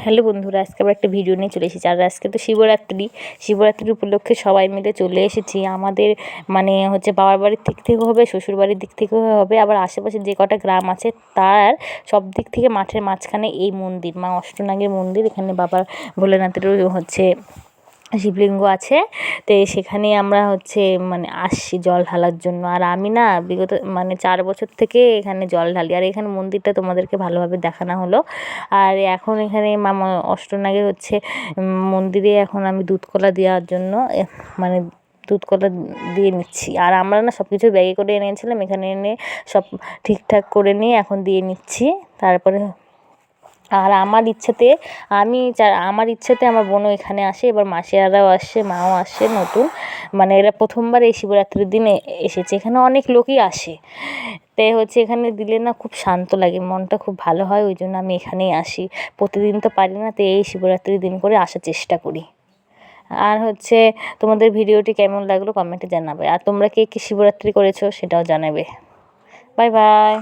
Hello বন্ধুরা, আজকে আবার একটা ভিডিও নিয়ে চলে এসেছি। আর আজকে তো শিবরাত্রির উপলক্ষে সবাই মিলে চলে এসেছি। আমাদের বাবার বাড়ির দিক থেকেও হবে, শ্বশুর বাড়ির দিক থেকেও হবে, আবার আশেপাশে যে কটা গ্রাম আছে তার সব দিক থেকে মাঠের মাঝখানে এই মন্দির, মা অষ্টনাগের মন্দির। এখানে বাবা ভোলেনাথেরও শিবলিঙ্গ আছে। তো সেখানে আমরা আসছি জল ঢালার জন্য। আর আমি না বিগত 4 বছর থেকে এখানে জল ঢালি। আর এখানে মন্দিরটা তোমাদেরকে ভালোভাবে দেখানো হলো। আর এখন এখানে মামা অষ্টনাগের মন্দিরে এখন আমি দুধ কলা দেওয়ার জন্য দুধ কলা দিয়ে নিচ্ছি। আর আমরা না সব কিছু ব্যাগে করে এনেছিলাম, এখানে এনে সব ঠিকঠাক করে নিয়ে এখন দিয়ে নিচ্ছি। তারপরে আর আমার ইচ্ছাতে আমার বোনও এখানে আসে, এবার মাসিয়ারাও আসছে, মাও আসছে নতুন। এরা প্রথমবার এই শিবরাত্রির দিনে এসেছে। এখানে অনেক লোকই আসে। তাই এখানে দিলে না খুব শান্ত লাগে, মনটা খুব ভালো হয়। ওই জন্য আমি এখানেই আসি। প্রতিদিন তো পারি না, তো এই শিবরাত্রির দিন করে আসার চেষ্টা করি। আর তোমাদের ভিডিওটি কেমন লাগলো কমেন্টে জানাবে। আর তোমরা কে শিবরাত্রি করেছো সেটাও জানাবে। Bye bye.